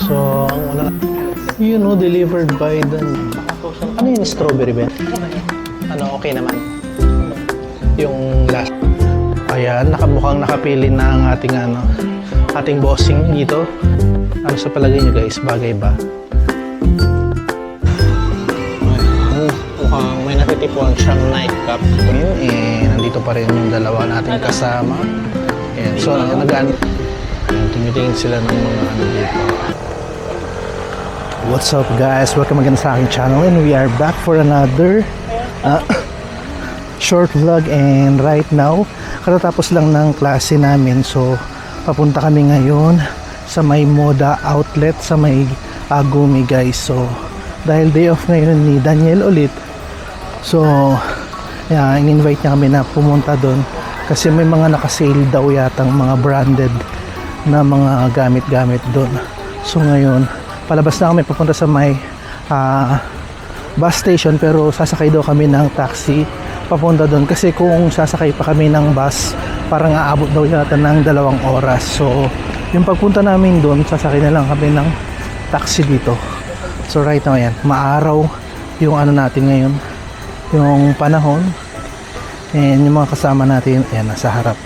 So, ang una, you know, delivered by the... Ano yun, strawberry ba? Ano, okay naman. Yung last. Ayan, mukhang nakapili na ang ating, ating bossing dito. Ano sa palagay nyo guys, bagay ba? Ayan, mukhang may natitipuan siyang nightcap. Nandito pa rin yung dalawa nating kasama. Ayan, so tumitingin sila ng mga dito. What's up guys? Welcome again sa aking channel and we are back for another short vlog. And right now, katatapos lang ng klase namin, so papunta kami ngayon sa may Moda outlet sa may Agumi guys. So dahil day off ngayon ni Daniel ulit, so in-invite niya kami na pumunta doon kasi may mga nakasale daw yatang mga branded na mga gamit-gamit doon. So ngayon palabas na kami papunta sa may bus station, pero sasakay daw kami ng taxi papunta doon kasi kung sasakay pa kami ng bus parang aabot daw yata ng 2 oras. So yung pagpunta namin doon, sasakay na lang kami ng taxi dito. So right now yan, maaraw yung natin ngayon, yung panahon, and yung mga kasama natin yan nasa harap.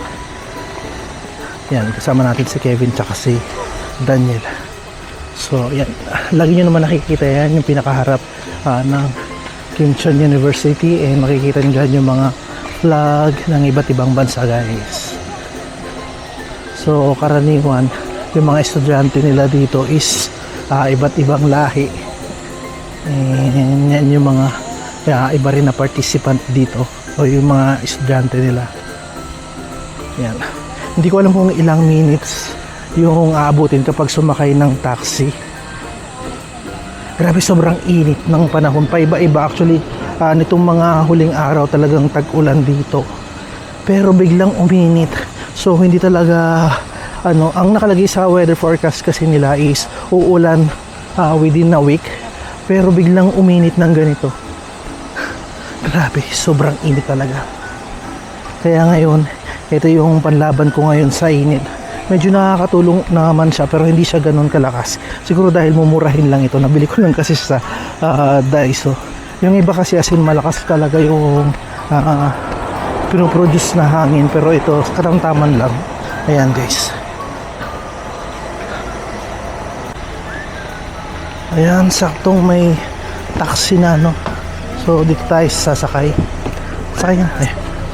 Yan, kasama natin si Kevin tsaka si Daniel. So yan, lagi nyo naman nakikita yan yung pinakaharap ng Kim Chon University, and makikita nyo dyan yung mga flag ng iba't ibang bansa guys. So karaniwan yung mga estudyante nila dito is iba't ibang lahi, and yan yung mga iba rin na participant dito o yung mga estudyante nila. Yan, hindi ko alam kung ilang minutes yung aabutin kapag sumakay ng taxi. Grabe, sobrang init ng panahon, paiba-iba actually. Nitong mga huling araw talagang tag-ulan dito, pero biglang uminit. So hindi talaga ang nakalagay sa weather forecast kasi nila is uulan within a week, pero biglang uminit ng ganito. Grabe, sobrang init talaga. Kaya ngayon, ito yung panlaban ko ngayon sa init. Medyo nakakatulong naman siya, pero hindi siya ganun kalakas. Siguro dahil mumurahin lang ito. Nabili ko lang kasi sa Daiso. Yung iba kasi as in malakas talaga yung pinoproduce na hangin, pero ito katamtaman lang. Ayan guys. Ayan, saktong may taxi na So dito tayo sasakay. Sakay na.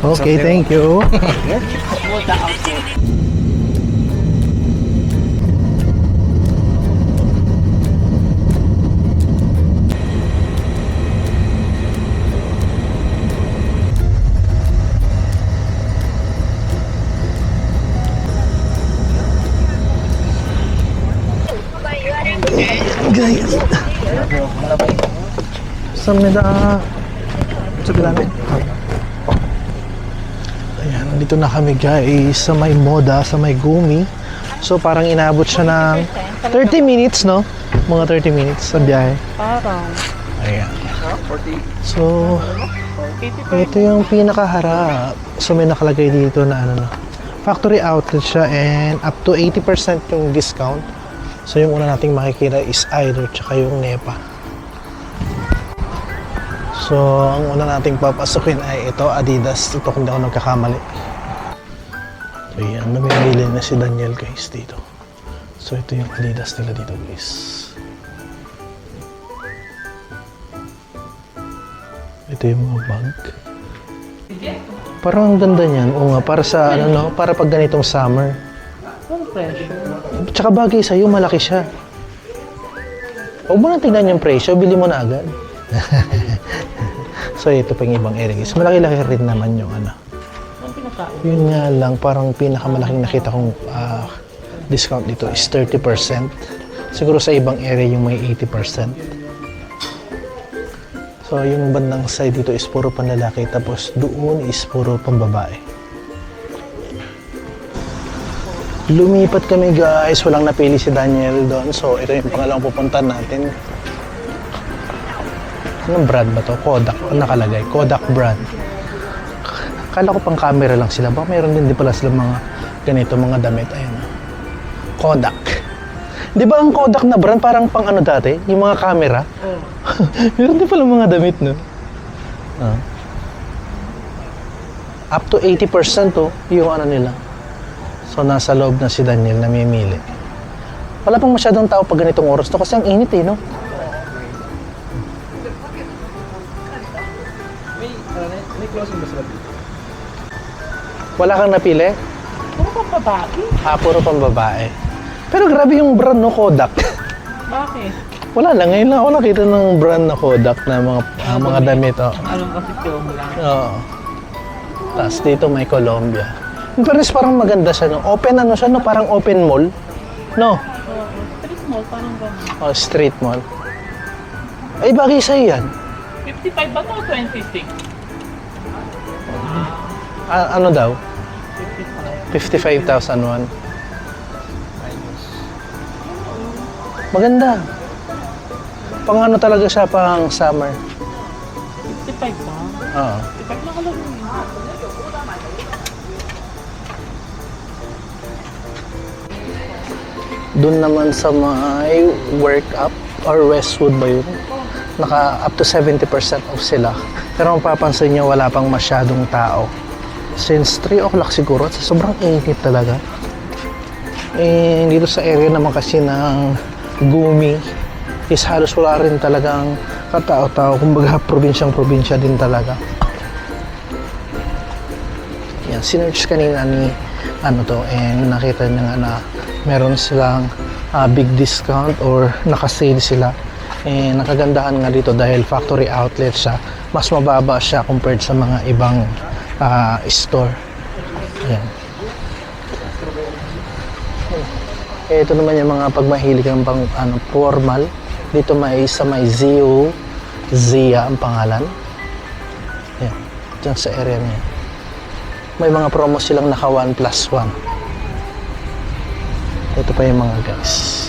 Okay, thank you. Guys, samnida sa bilamin. Ayan, nandito na kami guys sa may Moda, sa may Gumi. So parang inabot siya ng 30 minutes, no? Mga 30 minutes sa biyahe. Parang. Ayan. So ito yung pinakaharap. So may nakalagay dito na factory outlet siya, and up to 80% yung discount. So yung una nating makikita is Eider tsaka yung NEPA. So ang una nating papasukin ay ito, Adidas. Ito kung di ako nagkakamali. So yan, namimili na si Daniel guys dito. So ito yung Adidas nila dito guys. Ito yung mga bag. Parang ang ganda niyan. O nga, para sa para pag ganitong summer. Ang presyo. Tsaka bagay sa'yo, malaki siya. Huwag mo nang tignan yung presyo, bili mo na agad. So ito pa yung ibang areas. Malaki-laki rin naman yung Yun nga lang, parang pinakamalaking nakita kong discount dito is 30%. Siguro sa ibang area yung may 80%. So yung bandang side dito is puro panlalaki, tapos doon is puro pambabae. Lumipat kami guys, walang napili si Daniel doon. So ito yung pangalawang pupuntahan natin. Anong brand ba to? Kodak. Ano nakalagay? Kodak brand. Kala ko pang camera lang sila. Baka mayroon din pala sila mga ganito, mga damit. Ayan. Kodak. Di ba ang Kodak na brand parang pang ano dati? Yung mga camera? Oh. Meron din pala mga damit, no? Ah. Up to 80% to, yung ano nila. So, nasa loob na si Daniel namimili. Wala pang masyadong tao pag ganitong oras to kasi ang init eh, no? May closing ba sila dito? Wala kang napili? Puro pang babae. Puro pang babae. Pero grabe yung brand no Kodak. Bakit? Wala lang, ngayon lang ako nakita ng brand na Kodak na mga damit. Oh. Anong kasi film lang? Oo. Tapos dito may Colombia. Pero parang maganda siya, no? Open ano siya, no? Parang open mall. No? Oo. Street mall, parang gano'n. Oh, street mall. Ay, bagay sa'yo yan. 55 ba ito o 26? Ano daw? 55. 55,001. Maganda. Pang ano talaga siya, pang summer. 55 ba? Oo. 55 na kalaro yun. Doon naman sa may work-up or Westwood ba yun? Naka up to 70% off sila. Pero mapapansin nyo, wala pang masyadong tao. Since 3 o'clock siguro, sobrang init talaga. Eh, dito sa area naman kasi ng Gumi, is halos wala rin talagang katao-tao. Kumbaga, probinsyang-probinsya din talaga. Yan, sinearch kanina ni ano to, and nakita niya nga na meron silang big discount or naka-sale sila. Eh, nakagandahan nga dito dahil factory outlet siya. Mas mababa siya compared sa mga ibang store. Ayan. Ito naman yung mga pagmahilig ng pang formal. Dito may Zia ang pangalan. Ayan. Diyan sa area niya. May mga promo silang naka 1+1. Ito pa yung mga guys.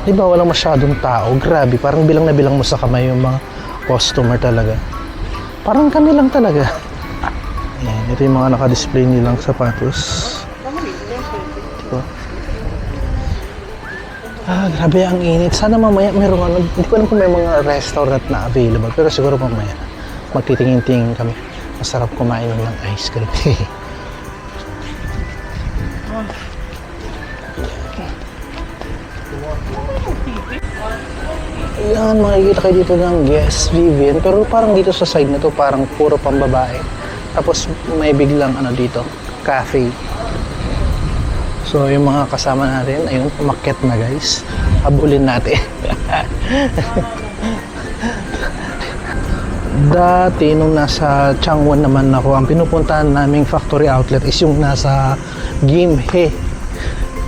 Di ba walang masyadong tao? Grabe, parang bilang na bilang mo sa kamay yung mga customer talaga. Parang kami lang talaga. Ayan, ito yung mga naka-display nilang sapatos. Diba? Grabe ang init. Sana mamaya meron ano, hindi ko alam kung may mga restaurant na available, pero siguro mamaya magtitingin-tingin kami. Masarap kumain ng ice cream. Yan, makikita kayo dito ng Guess Vivian. Pero parang dito sa side na to, parang puro pang babae. Tapos may biglang ano dito, cafe. So yung mga kasama natin, ayun, umakyat na guys. Habulin natin. Dati nung nasa Changwon naman ako, ang pinupuntahan naming factory outlet is yung nasa Gimhae.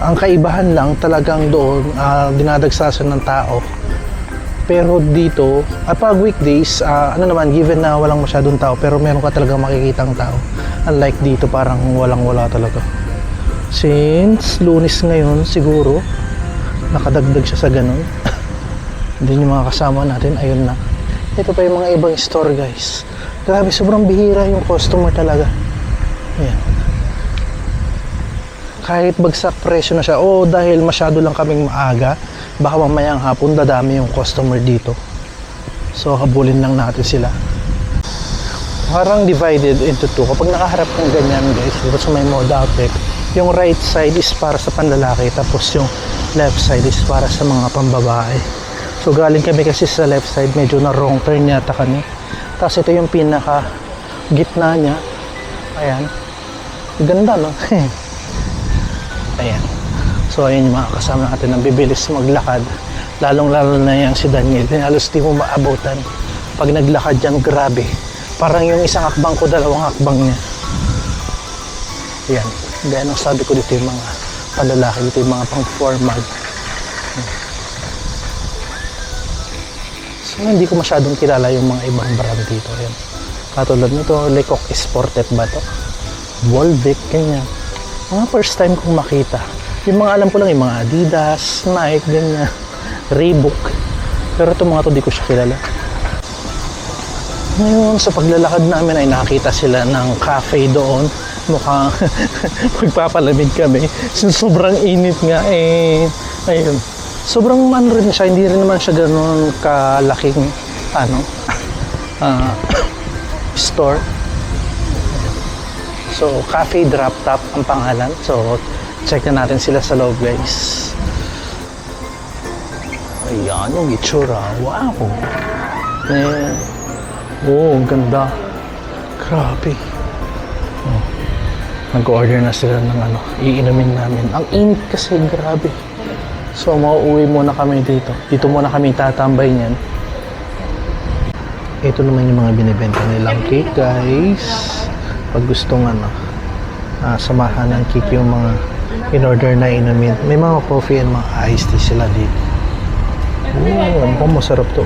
Ang kaibahan lang talagang doon, dinadagsasan ng tao. Pero dito, pag weekdays, ano naman, given na walang masyadong tao, pero meron ka talagang makikitang tao. Unlike dito, parang walang-wala talaga. Since Lunes ngayon, siguro, nakadagdag siya sa ganun. Hindi yung mga kasama natin, ayun na. Ito pa yung mga ibang store, guys. Grabe, sobrang bihira yung customer talaga. Ayan. Kahit bagsak presyo na siya, dahil masyado lang kaming maaga, baka mamayang hapon dadami yung customer dito. So habulin lang natin sila. Parang divided into two. Kapag nakaharap ng ganyan guys, dito sa may moda outlet, yung right side is para sa panlalaki, tapos yung left side is para sa mga pambabae. So galing kami kasi sa left side, medyo na wrong turn yata kami. Tapos ito yung pinaka gitna niya. Ayan. Ganda no? Ayan. So ayun yung mga kasama natin ang bibilis maglakad. Lalong-lalo na yung si Daniel. Halos di mo maabutan. Pag naglakad yan, grabe. Parang yung isang hakbang ko, dalawang hakbang niya. Ayan. Gaya nung sabi ko dito yung mga palalaki, dito yung mga pang-formal. So hindi ko masyadong kilala yung mga ibang brand dito. Ayan. Katulad nito, Lecoq Sportet ba to? Volvic, ganyan. Mga first time kong makita. Yung mga alam ko lang, yung mga Adidas, Nike, ganyan, Reebok. Pero itong mga to, di ko siya kilala. Ngayon, sa paglalakad namin ay nakita sila ng cafe doon. Mukhang magpapalamig kami. Since sobrang init nga, ayun. Sobrang ano rin siya, hindi rin naman siya gano'n kalaking ano, ah, store. So, Cafe Drop Top ang pangalan. So, check na natin sila sa loob, guys. Ayan, yung itsura. Wow! Ayan. Oh, ang ganda. Grabe. Oh. Nag-order na sila ng ano, iinumin namin. Ang init kasi, grabe. So, mauuwi muna kami dito. Dito muna kami tatambay niyan. Ito naman yung mga binibenta nilang cake, guys. Pag gustong ano, samahan ng cake yung mga in-order na inumin. May mga coffee and mga iced tea sila dito. Oh, mukhang masarap to.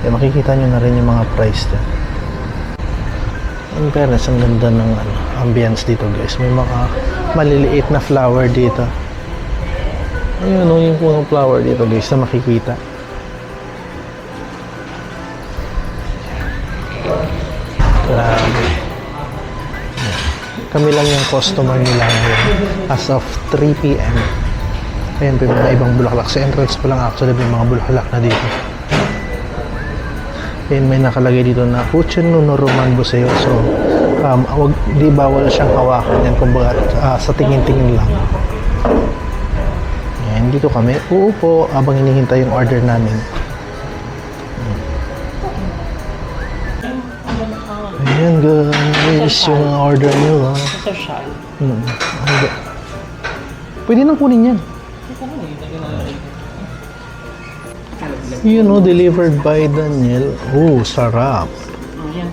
Makikita nyo na rin yung mga price dyan. In fairness, ang ganda ng ano, ambience dito, guys. May mga maliliit na flower dito. Ayun, yung mga flower dito, guys, na makikita. Grabe. Kami lang yung customer nila ngayon as of 3 p.m. Ayan pa yung mga ibang bulaklak. Sa entrance pa lang actually may mga bulaklak na dito. Ayan, may nakalagay dito na Huchen no Roman Buseo. So, wag, di bawal siyang hawakan. Yan, kumbaga, sa tingin-tingin lang. Ayan, dito kami. Uupo habang hinihintay yung order namin. Ayan, guys, yung order nyo. Social. Pwede nang kunin yan. You know, delivered by Daniel. Oh, sarap. Ayan.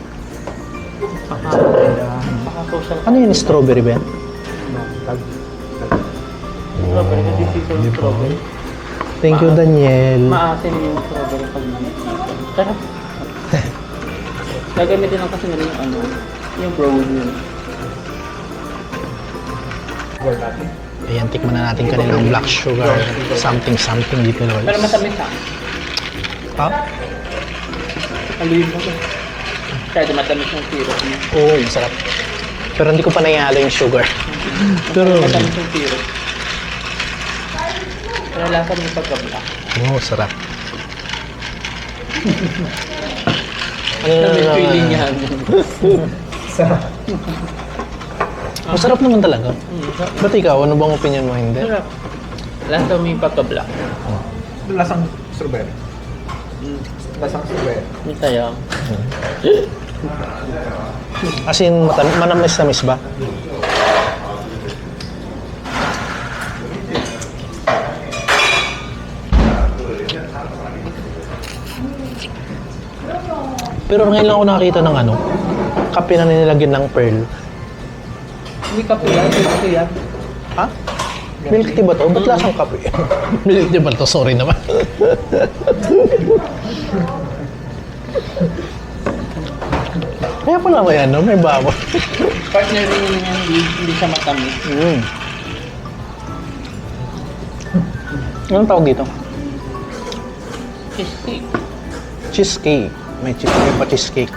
Social. Ano yun, strawberry ba yan? Strawberry na dito yung strawberry. Thank you, Daniel. Maasin yung strawberry pag nakikita. Sarap. Gagamitin lang kasi nila yung ano, yung brownie. Ayan, tikman na natin kanilang black sugar. Something dito, guys. Pero matamis ha. Ha? Haluin mo ko. Kaya matamis yung syrup niya. Oo, masarap. Pero hindi ko pa naialo yung sugar. Pero, Matamis yung syrup. Pero lasa mo yung pagkabla. oh, sarap. Ano na May feeling niya. Masarap naman talaga. Ba't ikaw, ano bang opinion mo? Hindi? Sarap. Lasa mo yung pagkabla. Lasang strawberry. Lasang strawberry. Yung tayo. As in, manamis-namis ba? Pero ngayon lang ako nakakita ng ano, kape na nilagyan ng pearl. Hindi kape yan. Milk tea yan. Ha? Milk tea ba to? Ba't lasang kape? Milk tea ba to? Sorry naman. Kaya pala may ano, may baboy. Partner rin yan. Hindi siya matamis. Anong tawag dito? Cheesecake. Cheesecake. May pa-cheesecake.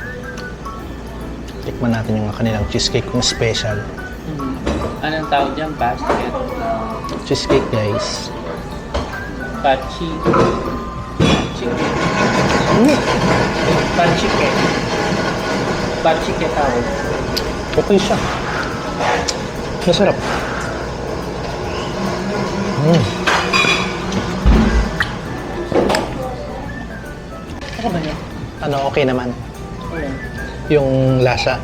Tikman natin yung kanilang cheesecake kung special. Anong tawag dyan? Basket. Cheesecake, guys. Pachi. Chicken. Pachiken. Pachiken tawag. Okay siya. Masarap. Ano ba niya? Ano, okay naman. Ayan. Yung lasa.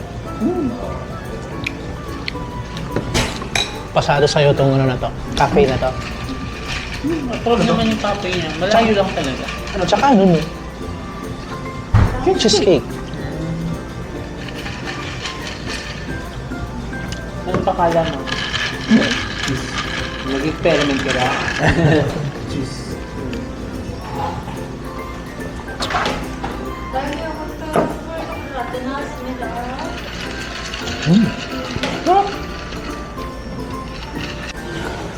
Pasado sa'yo itong ano na to. Cafe na to. Masarap naman yung kape niya. Malayo lang talaga. Ano, tsaka ano mo? Yung cheesecake. Ano pa kala mo? Nag-experiment ka ba?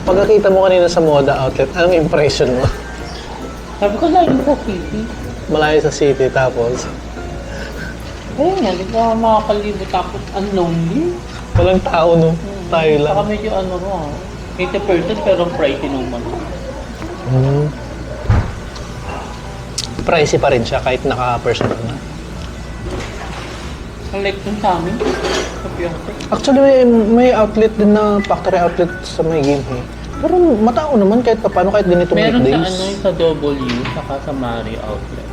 Pagkakita mo kanina sa Moda Outlet, anong impression mo? Sabi ko lagi sa city. Malayo sa city, tapos Ayun nga, di ka makakalibot tapos ang lonely. walang tao, no? Tayo lang. Saka medyo ano mo, 80% pero pricey naman. Pricey pa rin siya kahit naka-personal na. Ang like dun sa amin. Sa Piyonte. Actually, may outlet din na factory outlet sa may game eh. Pero matao naman kahit paano, kahit ganitong Meron sa weekdays. ano yung sa W, saka sa Mario Outlet.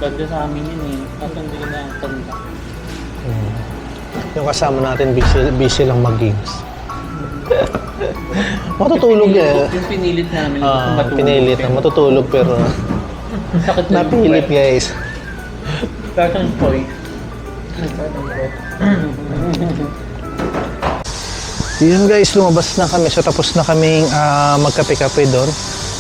Ganda sa amin yun eh. Kaso hindi ko na ang tanda. Yung kasama natin, busy lang mag-games. Matutulog eh. Yung pinilit namin. matulog. Pinilit na matutulog pero Sakit na yung napilit puwet. guys. Kaso yung toy. Yun guys, lumabas na kami. So tapos na kaming magkape-kape doon.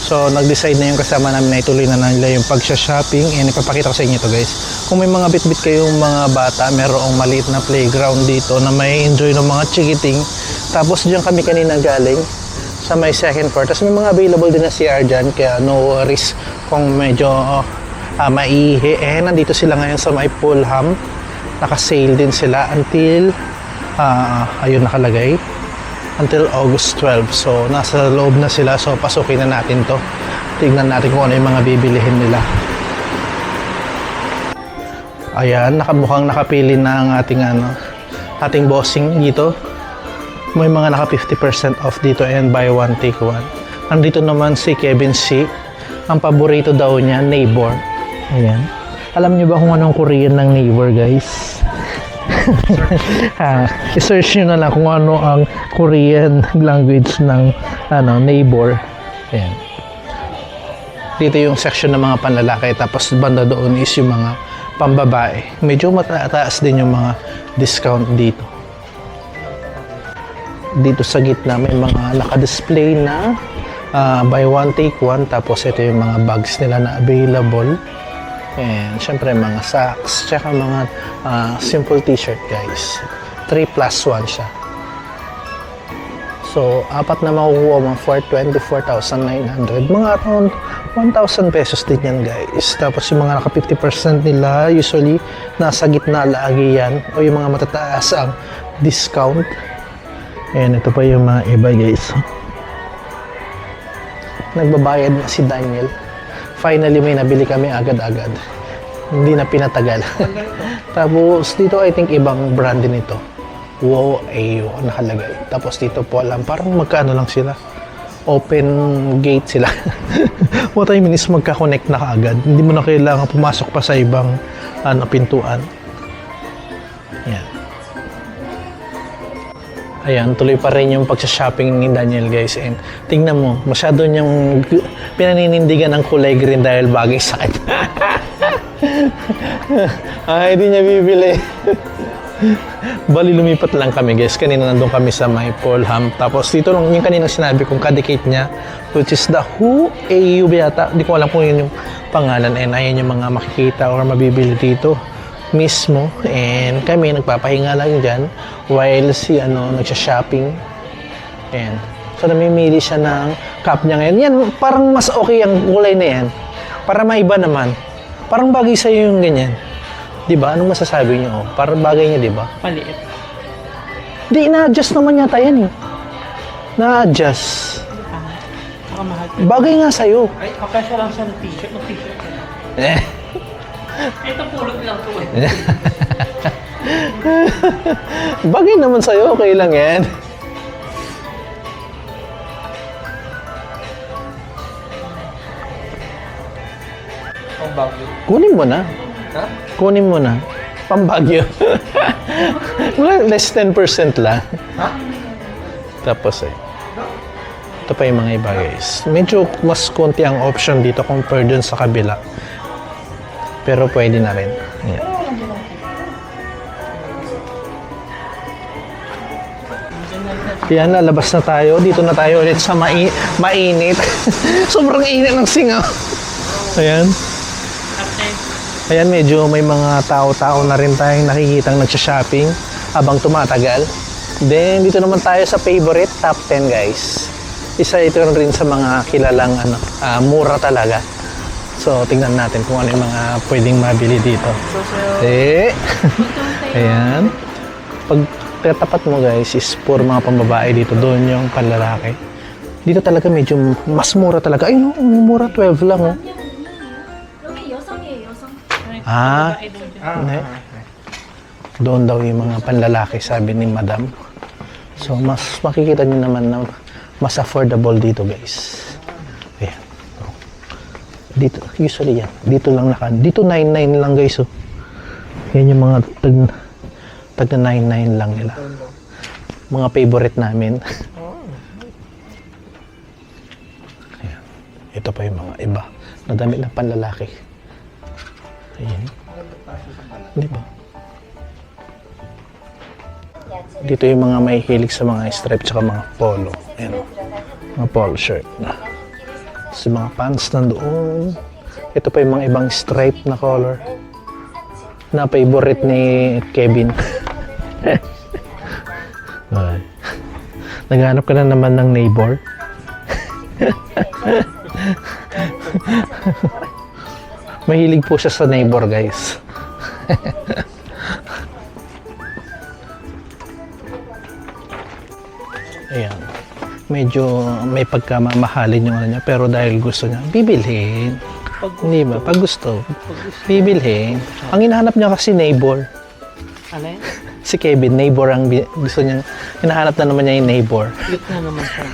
So nag-decide na yung kasama namin na ituloy na nila yung pagsha-shopping. And ipapakita ko sa inyo to guys. Kung may mga bit-bit kayong mga bata, merong maliit na playground dito na may enjoy ng mga chikiting. Tapos diyan kami kanina galing sa may second floor. Tapos may mga available din na CR dyan. Kaya no worries kung medyo maihi. Eh, nandito sila ngayon sa may Fulham. Naka-sale din sila until ayun nakalagay until August 12. So nasa loob na sila, so pasukin na natin to, tignan natin kung ano yung mga bibilihin nila. Ayan, mukhang nakapili na ang ating bossing dito. May mga naka 50% off dito and buy one take one. Nandito naman si Kevin C. Ang paborito daw niya, neighbor. Ayan. Alam niyo ba kung anong Korean ng neighbor, guys? I-search nyo na lang kung ano ang Korean language ng neighbor. Ayan. Dito yung section ng mga panlalaki, tapos banda doon is yung mga pambabae. Medyo mataas din yung mga discount dito. Dito sa gitna may mga naka-display na buy one take one, tapos ito yung mga bags nila na available. And syempre mga socks, tsaka mga simple t-shirt guys. 3+1 siya. So, apat na makukuha mo for 24,900. Mga around 1,000 pesos din yan guys. Tapos yung mga naka 50% nila, usually nasa gitna lagi yan. O yung mga matataas ang discount. And ito pa yung mga iba guys. Nagbabayad na si Daniel. Finally, may nabili kami agad-agad. Hindi na pinatagal. Tapos, dito I think ibang brand din ito. Wow, AU nakalagay. Tapos dito po alam, parang magkano lang sila. Open gate sila. What I mean is magka-connect na kaagad. Hindi mo na kailangan pumasok pa sa ibang pintuan. Yan. Ayan, tuloy pa rin yung pagsha-shopping ni Daniel guys. And tingnan mo, masyado niyang pinaninindigan ng kulay green dahil bagay sa kanya. Ay, hindi niya bibili. Bali, lumipat lang kami guys. Kanina nandun kami sa may Fulham. Tapos dito lang yung kanina sinabi kong kadikit niya, which is the Who AU yata. Hindi ko alam kung yun yung pangalan. And ayan yung mga makikita or mabibili dito mismo. And kami nagpapahinga lang dyan while si nagsha-shopping. Ayan. So namimili siya ng cup niya ngayon. Yan, parang mas okay ang kulay na yan. Para maiba naman. Parang bagay sa'yo yung ganyan. Diba? Anong masasabi niyo? Parang bagay niya, diba? Maliit. Di, na-adjust naman yata yan eh. Na-adjust. Saka mahal. Bagay nga sa'yo. Ay, kapasya lang siya ng t-shirt. Mag-t-shirt ka na. Ito pulot lang to eh. Bagay naman sa'yo. Okay lang yan. Ang bagyo. Kunin mo na. Ha? Kunin mo na. Pambagyo. Less 10% lang. Ha? Tapos ito pa yung mga iba guys. Medyo mas konti ang option dito compared dun sa kabila. Pero pwede na rin. Ayan. Yan, lalabas na tayo. Dito na tayo ulit sa mainit. Sobrang init ng singaw. Ayan. Ayan, medyo may mga tao-tao na rin tayong nakikitang nagsha-shopping habang tumatagal. Then, dito naman tayo sa favorite top 10 guys. Isa ito rin sa mga kilalang mura talaga. So, tingnan natin kung ano yung mga pwedeng mabili dito. Ayan. Pag tapat mo guys is puro mga pambabae dito. Doon yung panlalaki. Dito talaga medyo mas mura talaga. Ay, no, mura 12 lang, oh. 여기 여성이에요, 여성. Ah, hindi. Doon daw yung mga panlalaki, sabi ni Madam. So, mas makikita nyo naman na mas affordable dito, guys. Ayan. Dito, usually yan. Dito lang dito 99 lang, guys, oh. Yan yung mga tag na 99 lang nila. Mga favorite namin. Ayan. Ito pa yung mga iba na damit ng panlalaki. Ayan. Di ba? Dito yung mga may hilig sa mga stripe tsaka mga polo. Ayan. Mga polo shirt. Sa mga pants nandoon. Ito pa yung mga ibang stripe na color. Na favorite ni Kevin. Ay. Naghanap ka na naman ng neighbor. Mahilig po siya sa neighbor, guys. Ayan. Medyo may pagkamamahalin yung ano niya, pero dahil gusto niya, bibilhin. Hindi ba? Pag gusto, bibilhin. Ang hinahanap niya kasi neighbor. Alin? Si Kevin, neighbor ang gusto niya. Hinahanap na naman niya yung neighbor. Cute na naman siya.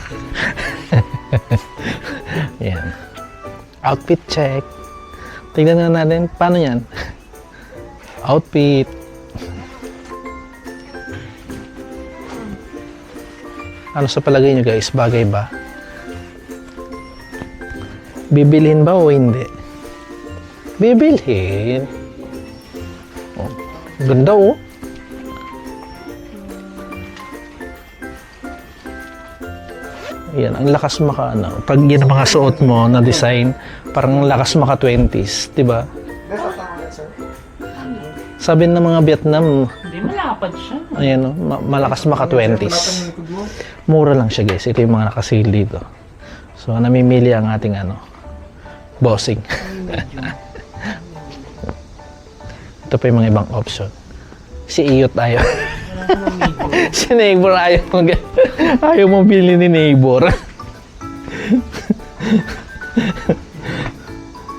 Yan. Outfit check. Tignan na natin. Paano yan? Outfit. Ano sa palagay niyo, guys? Bagay ba? Bibilhin ba o hindi? Bibilhin. Oh, ganda, oh. Yan, ang lakas ano, pag yan ang mga suot mo na design, parang ang lakas maka 20s, di ba? Sabi ng mga Vietnam, Hindi, malapad siya. ayan, malakas maka 20s. Mura lang siya, guys. Ito yung mga naka-sale dito. So, namimili ang ating bossing. Ito pa yung mga ibang option. Si Iyot ayaw. Si neighbor ayaw ayaw mo bilhin ni neighbor.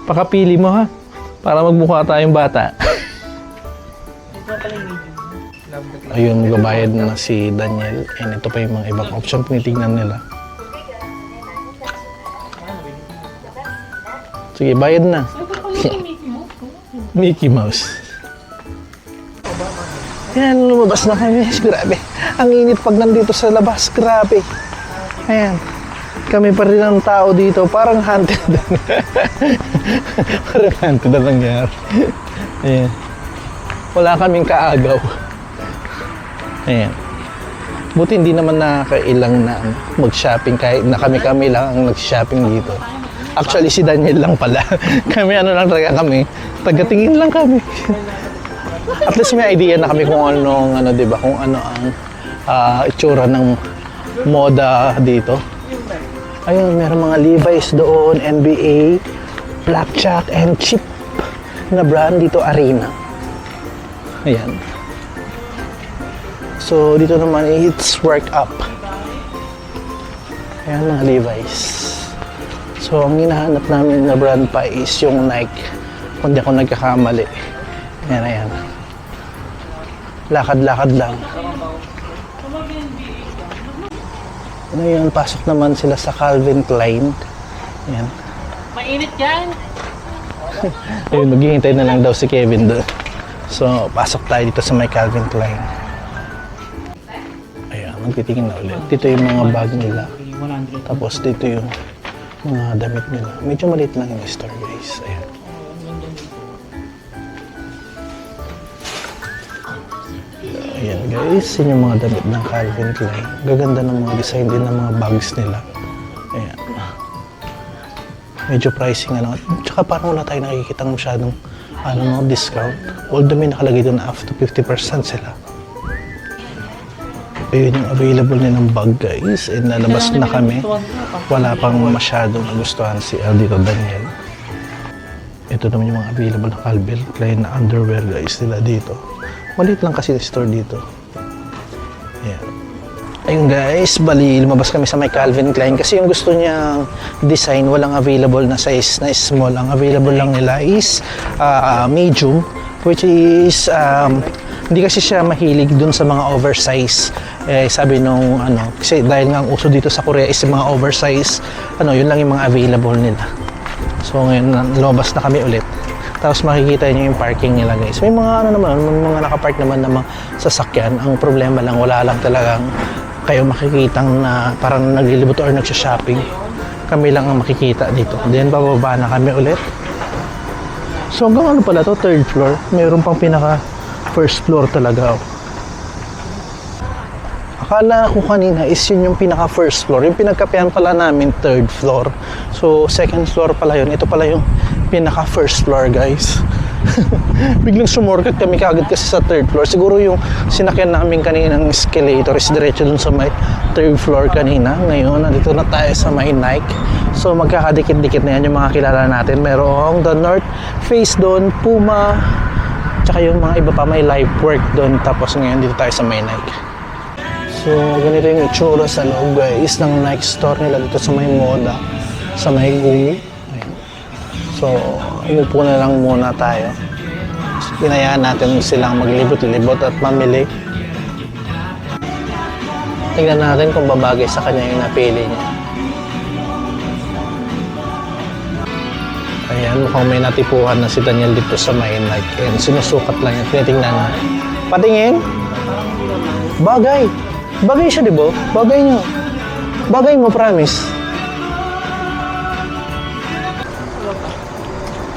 Pakapili mo, ha, para magmukha tayong bata. Ayun, magbabayad na si Daniel. And ito pa yung mga ibang option tinitingnan nila. Sige, bayad na. Mickey Mouse. Yan, lumabas na kami. Grabe. Ang init pag nandito sa labas. Grabe. Ayan. Kami pa rin ang tao dito. Parang haunted. Parang haunted na nangyari. Ayan. Wala kaming kaagaw. Ayan. Buti hindi naman nakakailang na mag-shopping kahit na kami lang ang nag-shopping dito. Actually, si Daniel lang pala. Kami lang talaga kami. Tagatingin lang kami. At least may idea na kami kung ano, di ba? Kung ano ang itsura ng moda dito. Ayun, meron mga Levi's doon, NBA, Blackjack, and cheap na brand dito, Arena. Ayan. So, dito naman, it's work up. Ayan, mga Levi's. So, ang hinahanap namin na brand pa is yung Nike. Kung di ako nagkakamali. Ayan, ayan. Lakad-lakad lang. Ngayon, pasok naman sila sa Calvin Klein. Ayan. Mainit yan! Ayun, maghihintay na lang daw si Kevin doon. So, pasok tayo dito sa may Calvin Klein. Ayan, magtitingin na ulit. Dito yung mga bag nila. 100. Tapos dito yung mga damit nila. Medyo maliit lang yung store, guys. Ayan. Ayan, guys. Yun yung mga damit ng Calvin Klein. Gaganda ng mga design din ng mga bags nila. Ayan. Medyo pricing na lang. Tsaka parang wala tayo nakikita masyadong discount. Although may nakalagay doon na up to 50% sila. Ayun yung available nilang bag, guys. And lalabas na kami. Wala pang masyadong nagustuhan si dito, Daniel. Ito naman yung mga available na Calvin Klein na underwear, guys, nila dito. Maliit lang kasi yung store dito. Ayan. Ayun guys, bali lumabas kami sa may Calvin Klein kasi yung gusto niyang design walang available na size na small. Ang available lang nila is medium, which is hindi kasi siya mahilig dun sa mga oversize. Sabi nung kasi dahil nga ang uso dito sa Korea is yung mga oversize, yun lang yung mga available nila. So ngayon lumabas na kami ulit. Tapos makikita niyo yung parking nila guys. May mga naman, may mga nakapark naman ng mga sasakyan. Ang problema lang, wala lang talagang kayo makikitang na parang naglilibot or nagsha-shopping. Kami lang ang makikita dito. Then bababa na kami ulit. So hanggang pala to, third floor. Mayroon pang pinaka first floor talaga. Akala ko kanina is yun yung pinaka first floor. Yung pinagkapehan pala namin third floor. So second floor pala yun. Ito pala yung pinaka first floor guys. Biglang sumorkat kami kagad kasi sa third floor. Siguro yung sinakyan namin kaninang escalator is diretso dun sa may third floor kanina. Ngayon nandito na tayo sa may Nike. So magkakadikit-dikit na yan yung mga kilala natin. Merong The North Face doon, Puma, tsaka yung mga iba pa may live work doon. Tapos ngayon dito tayo sa may Nike. So ganito yung itsura sa loob guys ng Nike store nila dito sa may Moda, sa may Gumi. So umupo na lang muna tayo. Pinayaan natin silang maglibot-libot at mamili. Tingnan natin kung babagay sa kanya yung napili niya. Ayan, mukhang may natipuhan na si Daniel dito sa may Nike. And sinusukat lang yan. Tinitingnan na. Patingin? Bagay. Bagay siya, di ba? Bagay niyo. Bagay mo, promise.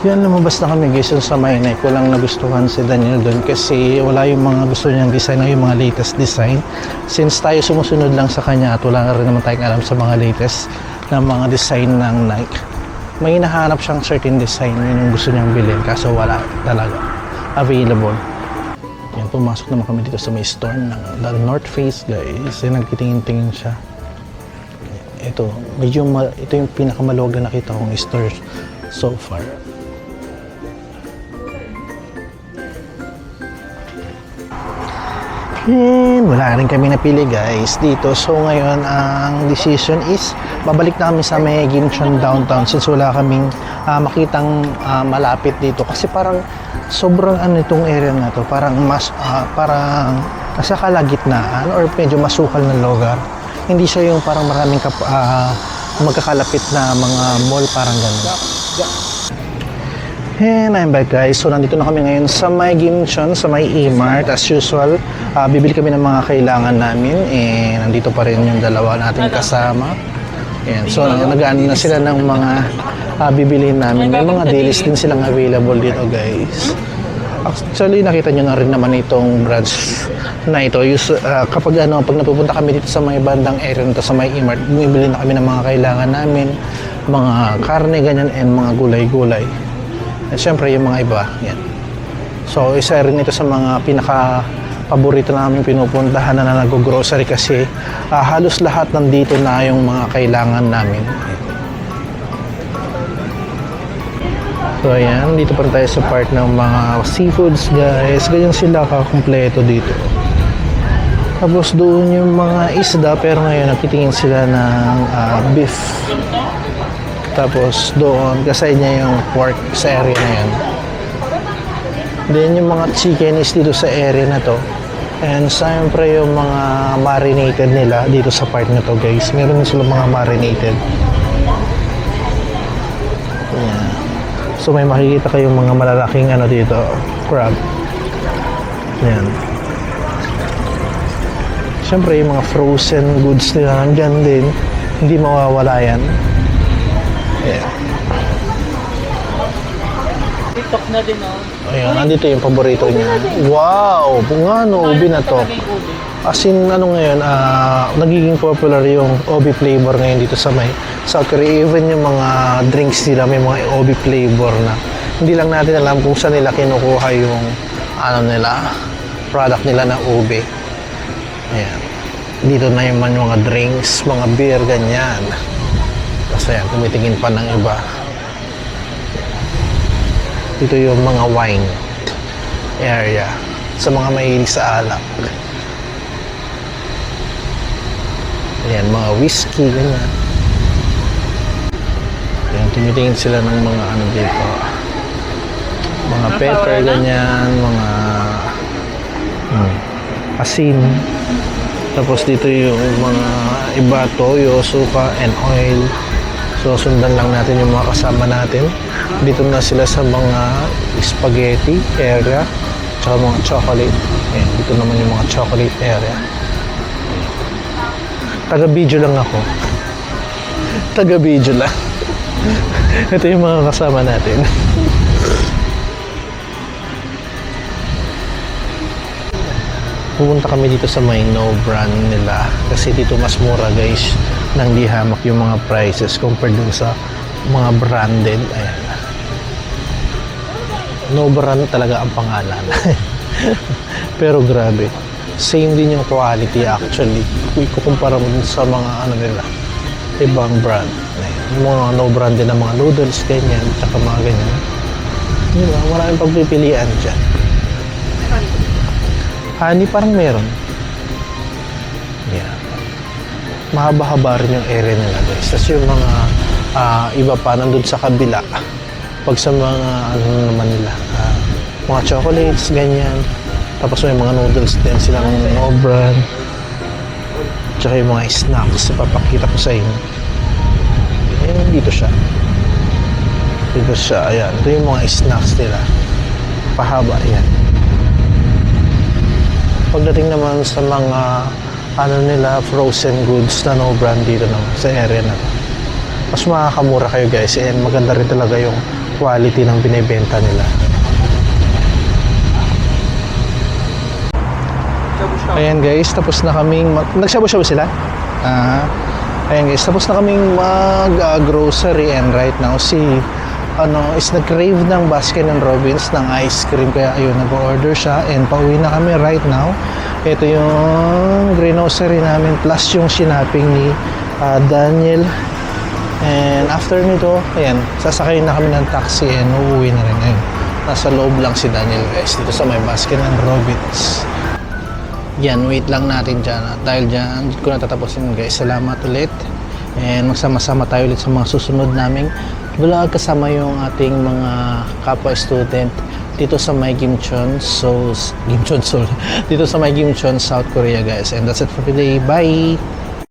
Yan, lumabas na kami guys sa may Nike. Walang nagustuhan si Daniel doon kasi wala yung mga gusto niyang design o yung mga latest design. Since tayo sumusunod lang sa kanya at wala rin naman tayong alam sa mga latest na mga design ng Nike, may hinahanap siyang certain design yun yung gusto niyang bilhin kaso wala talaga available. Yan, pumasok naman kami dito sa may store ng The North Face guys. Yan, nagtitingin-tingin siya. Ito yung pinakamaluwag na nakita kong store so far. And wala rin kami napili guys dito. So ngayon ang decision is babalik na kami sa may Gimchon downtown since wala kaming makitang malapit dito kasi parang sobrang itong area na to parang parang nasa kalagitnaan or medyo masukal na lugar. Hindi siya yung parang maraming magkakalapit na mga mall parang gano'n. And I'm back guys. So nandito na kami ngayon sa may Gimchon, sa may E-Mart as usual. Bibili kami ng mga kailangan namin. And nandito pa rin yung dalawa nating kasama. And so nag-ano na sila ng mga bibilihin namin. May mga dailies din silang available dito guys. Actually nakita nyo na rin naman itong branch na ito. Kapag pag napupunta kami dito sa may bandang area nito sa may E-Mart, bumibili na kami ng mga kailangan namin. Mga karne ganyan and mga gulay-gulay. At syempre yung mga iba, yan. So isa rin ito sa mga pinaka-paborito namin pinupuntahan na nag-grocery kasi halos lahat nandito na yung mga kailangan namin. So ayan, dito pa rin tayo sa part ng mga seafoods guys. Ganyan sila kakumpleto dito. Tapos doon yung mga isda pero ngayon nagtitingin sila ng beef. Tapos doon, kasay niya yung pork sa area na yan. Then yung mga chicken is dito sa area na to. And siyempre yung mga marinated nila dito sa part na to guys. Meron sila mga marinated. Yan. So may makikita kayong mga malalaking dito, crab. Yan. Siyempre yung mga frozen goods nila nandyan din. Hindi mawawala yan. Yeah. TikTok na din Ayan, nandito yung paborito niya. Wow! Bungano, ubi na to. As in, ngayon, nagiging popular yung ubi flavor ngayon dito sa may South Korea. Even yung mga drinks nila, may mga ubi flavor na. Hindi lang natin alam kung saan nila kinukuha yung product nila na ubi. Ayan. Dito na yung mga drinks, mga beer, ganyan. Kasi yan, tumitingin pa ng iba. Dito yung mga wine area sa mga mahilig sa alak. Ayan, mga whiskey, ganyan. Ayan, tumitingin sila ng mga ano dito. Mga pepper, ganyan, mga asin. Tapos dito yung mga iba, toyo, suka, and oil. So, sundan lang natin yung mga kasama natin. Dito na sila sa mga spaghetti area, tsaka mga chocolate. Ayan, dito naman yung mga chocolate area. Taga-video lang ako. Taga-video lang. Ito yung mga kasama natin. Pupunta kami dito sa may no brand nila kasi dito mas mura guys, nang di hamak yung mga prices compared dun sa mga branded. Ayan. No brand talaga ang pangalan. Pero grabe, same din yung quality actually kung ikukumpara mo dun sa mga ano nila, ibang brand. Ayan. Yung mga no brand din ng mga noodles, ganyan, tsaka mga ganyan. Diba? Maraming pagpipilian dyan. Honey parang meron. Yeah. Mahaba-haba rin yung area nila guys. Tapos yung mga iba pa nandun sa kabila. Pag sa mga ano naman nila, mga chocolates, ganyan. Tapos may mga noodles din silang no brand. Tsaka yung mga snacks. Ipapakita ko sa inyo. Ayan, dito siya. Dito siya, ayan. Ito yung mga snacks nila. Pahaba, ayan. Pagdating naman sa mga ano nila, frozen goods na no brand dito naman sa area na to, mas makakamura kayo guys, and maganda rin talaga yung quality ng binibenta nila. Ayan guys, tapos na kaming nagshabu-shabu sila? Ayan guys, tapos na kaming mag-grocery, and right now is nag-crave ng Baskin and Robbins ng ice cream, kaya ayun, nag-order siya and pauwi na kami right now. Ito yung grocery namin plus yung sinapping ni Daniel, and after nito, ayan, sasakayin na kami ng taxi and uuwi na rin. Ayun, nasa loob lang si Daniel guys dito sa may Baskin and Robbins. Yan, wait lang natin dyan dahil dyan ko natatapusin guys. Salamat ulit, and magsama-sama tayo ulit sa mga susunod naming vlog kasama yung ating mga kapwa student dito sa may Gimcheon, dito sa may Gimcheon, South Korea guys. And that's it for today. Bye!